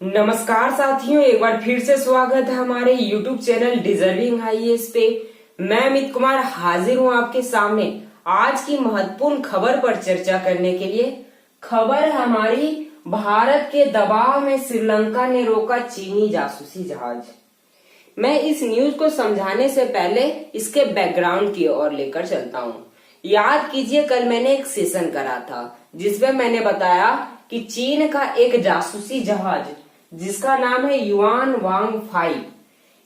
नमस्कार साथियों, एक बार फिर से स्वागत है हमारे YouTube चैनल डिजर्विंग आईएएस पे। मैं अमित कुमार हाजिर हूं आपके सामने आज की महत्वपूर्ण खबर पर चर्चा करने के लिए। खबर है हमारी, भारत के दबाव में श्रीलंका ने रोका चीनी जासूसी जहाज। मैं इस न्यूज को समझाने से पहले इसके बैकग्राउंड की ओर लेकर चलता हूं। याद कीजिए, कल मैंने एक सेशन करा था जिसमें मैंने बताया कि चीन का एक जासूसी जहाज जिसका नाम है युआन वांग 5,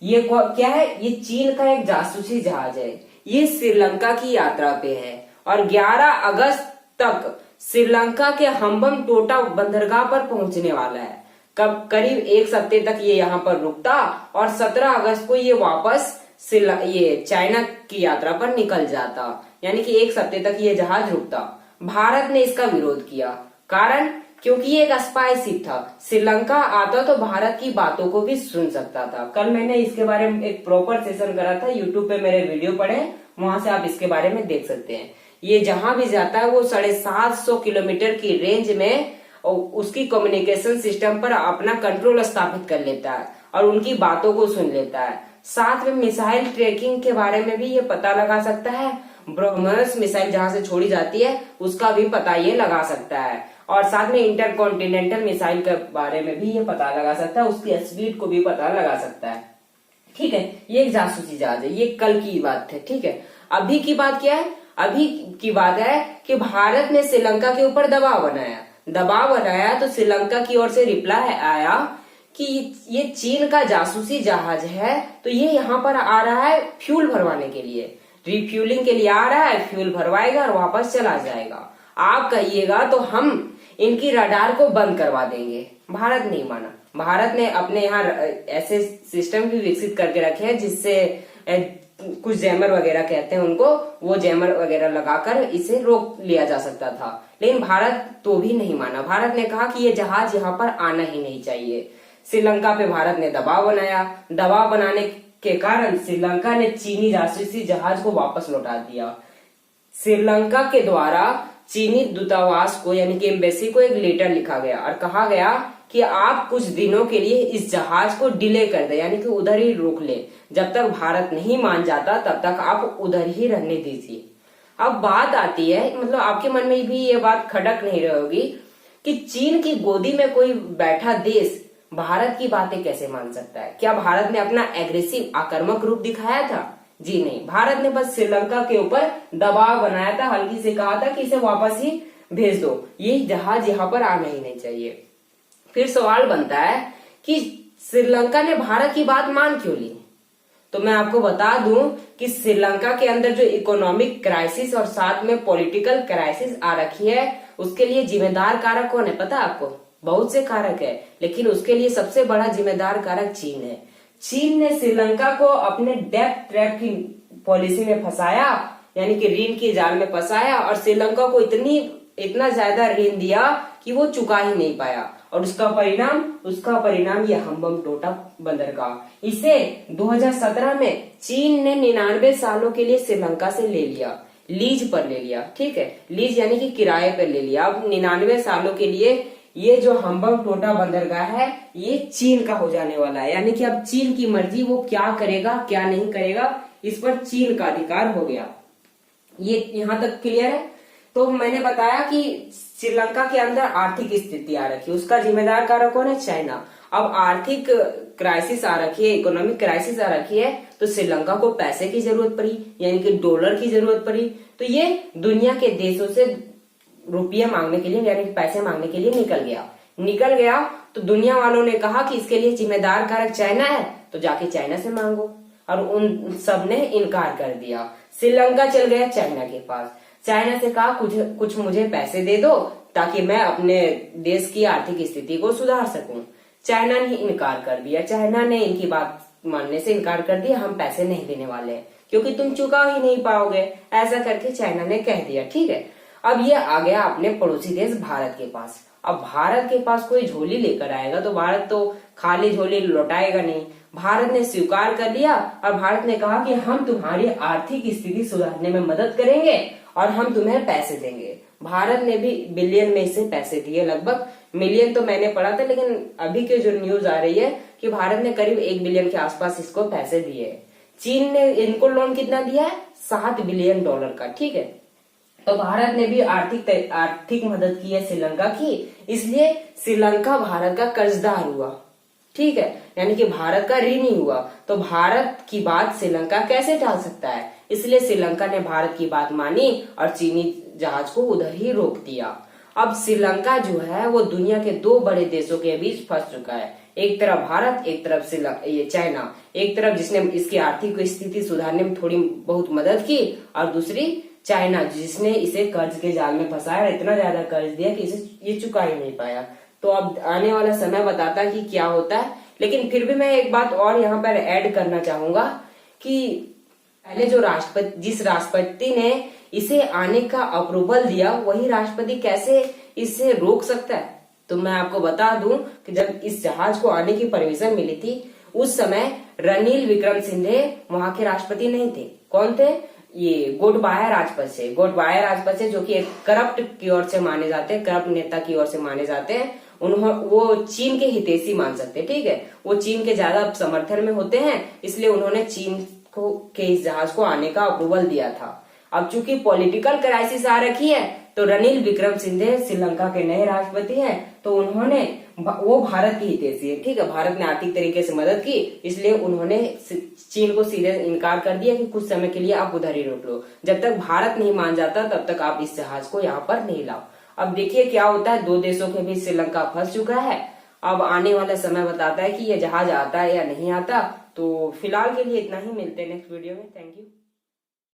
ये क्या है? ये चीन का एक जासूसी जहाज है। ये श्रीलंका की यात्रा पे है और 11 अगस्त तक श्रीलंका के हम्बम टोटा बंदरगाह पर पहुंचने वाला है। करीब एक हफ्ते तक ये यहाँ पर रुकता और 17 अगस्त को ये वापस ये चाइना की यात्रा पर निकल जाता। यानी कि एक हफ्ते तक ये जहाज रुकता। भारत ने इसका विरोध किया, कारण क्योंकि ये एक स्पाई शिप था। श्रीलंका आता तो भारत की बातों को भी सुन सकता था। कल मैंने इसके बारे में एक प्रॉपर सेशन करा था, यूट्यूब पे मेरे वीडियो पड़े, वहां से आप इसके बारे में देख सकते हैं। ये जहां भी जाता है वो 750 किलोमीटर की रेंज में उसकी कम्युनिकेशन सिस्टम पर अपना कंट्रोल स्थापित कर लेता है और उनकी बातों को सुन लेता है। साथ में मिसाइल ट्रैकिंग के बारे में भी ये पता लगा सकता है। ब्रह्मोस मिसाइल जहां से छोड़ी जाती है उसका भी पता ये लगा सकता है और साथ में इंटरकॉन्टिनेंटल मिसाइल के बारे में भी ये पता लगा सकता है, उसकी स्पीड को भी पता लगा सकता है। ठीक है, ये एक जासूसी जहाज है। ये कल की बात है। ठीक है, अभी की बात क्या है? अभी की बात है कि भारत ने श्रीलंका के ऊपर दबाव बनाया तो श्रीलंका की ओर से रिप्लाई आया कि ये चीन का जासूसी जहाज है, तो ये यहाँ पर आ रहा है फ्यूल भरवाने के लिए, रिफ्यूलिंग के लिए आ रहा है, फ्यूल भरवाएगा और वापस चला जाएगा। आप कहिएगा तो हम इनकी रडार को बंद करवा देंगे। भारत नहीं माना। भारत ने अपने यहाँ ऐसे सिस्टम भी विकसित करके रखे हैं जिससे कुछ जैमर वगैरह कहते हैं उनको, वो जैमर वगैरह लगाकर इसे रोक लिया जा सकता था, लेकिन भारत तो भी नहीं माना। भारत ने कहा कि ये जहाज यहाँ पर आना ही नहीं चाहिए। श्रीलंका पे भारत ने दबाव बनाया। दबाव बनाने के कारण श्रीलंका ने चीनी जासूसी जहाज को वापस लौटा दिया। श्रीलंका के द्वारा चीनी दूतावास को यानी कि एम्बेसी को एक लेटर लिखा गया और कहा गया कि आप कुछ दिनों के लिए इस जहाज को डिले कर दे, यानी कि उधर ही रोक ले। जब तक भारत नहीं मान जाता तब तक आप उधर ही रहने दीजिए। अब बात आती है, मतलब आपके मन में भी ये बात खटक नहीं रही होगी कि चीन की गोदी में कोई बैठा देश भारत की बातें कैसे मान सकता है? क्या भारत ने अपना एग्रेसिव आक्रामक रूप दिखाया था? जी नहीं, भारत ने बस श्रीलंका के ऊपर दबाव बनाया था, हल्की से कहा था कि इसे वापस ही भेज दो, ये जहाज यहाँ पर आना ही नहीं चाहिए। फिर सवाल बनता है कि श्रीलंका ने भारत की बात मान क्यों ली? तो मैं आपको बता दूं कि श्रीलंका के अंदर जो इकोनॉमिक क्राइसिस और साथ में पॉलिटिकल क्राइसिस आ रखी है, उसके लिए जिम्मेदार कारक कौन है पता है आपको? बहुत से कारक है, लेकिन उसके लिए सबसे बड़ा जिम्मेदार कारक चीन है। चीन ने श्रीलंका को अपने डेब्ट ट्रैप की पॉलिसी में फंसाया, यानी कि ऋण के जाल में फंसाया और श्रीलंका को इतना ज्यादा ऋण दिया कि वो चुका ही नहीं पाया और उसका परिणाम ये हम्बम टोटा बंदरगाह। इसे 2017 में चीन ने 99 सालों के लिए श्रीलंका से ले लिया, लीज पर ले लिया। ठीक है, लीज यानी कि किराए पर ले लिया। अब 99 सालों के लिए ये जो हम्बम टोटा बंदरगाह है ये चीन का हो जाने वाला है। यानी कि अब चीन की मर्जी, वो क्या करेगा क्या नहीं करेगा, इस पर चीन का अधिकार हो गया। ये यहां तक क्लियर है? तो मैंने बताया कि श्रीलंका के अंदर आर्थिक स्थिति आ रखी है, उसका जिम्मेदार कारक कौन है? चाइना। अब आर्थिक क्राइसिस आ रखी है, इकोनॉमिक क्राइसिस आ रखी है, तो श्रीलंका को पैसे की जरूरत पड़ी, यानी कि डॉलर की जरूरत पड़ी। तो ये दुनिया के देशों से रुपया मांगने के लिए यानी पैसे मांगने के लिए निकल गया। तो दुनिया वालों ने कहा कि इसके लिए जिम्मेदार कारक चाइना है, तो जाके चाइना से मांगो, और उन सब ने इनकार कर दिया। श्रीलंका चल गया चाइना के पास। चाइना से कहा कुछ मुझे पैसे दे दो ताकि मैं अपने देश की आर्थिक स्थिति को सुधार सकूं। चाइना ने इनकार कर दिया। चाइना ने इनकी बात मानने से इनकार कर दिया, हम पैसे नहीं देने वाले क्योंकि तुम चुका ही नहीं पाओगे, ऐसा करके चाइना ने कह दिया। ठीक है, अब ये आ गया अपने पड़ोसी देश भारत के पास। अब भारत के पास कोई झोली लेकर आएगा तो भारत तो खाली झोली लौटाएगा नहीं। भारत ने स्वीकार कर लिया और भारत ने कहा कि हम तुम्हारी आर्थिक स्थिति सुधारने में मदद करेंगे और हम तुम्हें पैसे देंगे। भारत ने भी बिलियन में इसे पैसे दिए, लगभग मिलियन तो मैंने पढ़ा था, लेकिन अभी के जो न्यूज आ रही है कि भारत ने करीब 1 बिलियन के आसपास इसको पैसे दिए। चीन ने इनको लोन कितना दिया है? 7 बिलियन डॉलर का। ठीक है, तो भारत ने भी आर्थिक मदद की है श्रीलंका की, इसलिए श्रीलंका भारत का कर्जदार हुआ। ठीक है, यानी कि भारत का ऋण ही हुआ। तो भारत की बात श्रीलंका कैसे टाल सकता है? इसलिए श्रीलंका ने भारत की बात मानी और चीनी जहाज को उधर ही रोक दिया। अब श्रीलंका जो है वो दुनिया के 2 बड़े देशों के बीच फंस चुका है। एक तरफ भारत, एक तरफ ये चाइना। एक तरफ जिसने इसकी आर्थिक स्थिति सुधारने में थोड़ी बहुत मदद की, और दूसरी चाइना जिसने इसे कर्ज के जाल में फंसाया, इतना ज्यादा कर्ज दिया कि इसे ये चुका ही नहीं पाया। तो अब आने वाला समय बताता है कि क्या होता है। लेकिन फिर भी मैं एक बात और यहाँ पर ऐड करना चाहूंगा कि पहले जिस राष्ट्रपति ने इसे आने का अप्रूवल दिया, वही राष्ट्रपति कैसे इसे रोक सकता है? तो मैं आपको बता दूं कि जब इस जहाज को आने की परमिशन मिली थी, उस समय रणनील विक्रमसिंघे वहां के राष्ट्रपति नहीं थे। कौन थे? ये गोटबाया राजपक्षे, जो कि एक करप्ट की ओर से माने जाते हैं, करप्ट नेता की ओर से माने जाते हैं। वो चीन के हितैषी मान सकते हैं। ठीक है, वो चीन के ज्यादा समर्थन में होते हैं, इसलिए उन्होंने चीन के इस जहाज को आने का अप्रूवल दिया था। अब चूंकि पॉलिटिकल क्राइसिस आ रखी है, तो रणनील विक्रमसिंघे श्रीलंका के नए राष्ट्रपति हैं, तो वो भारत की हितैषी है। ठीक है, भारत ने आर्थिक तरीके से मदद की, इसलिए उन्होंने चीन को सीधे इनकार कर दिया कि कुछ समय के लिए आप उधर ही रोक लो। जब तक भारत नहीं मान जाता, तब तक आप इस जहाज को यहाँ पर नहीं लाओ। अब देखिए क्या होता है। 2 देशों के बीच श्रीलंका फंस चुका है। अब आने वाला समय बताता है कि ये जहाज आता है या नहीं आता। तो फिलहाल के लिए इतना ही, मिलते हैं नेक्स्ट वीडियो में। Thank you.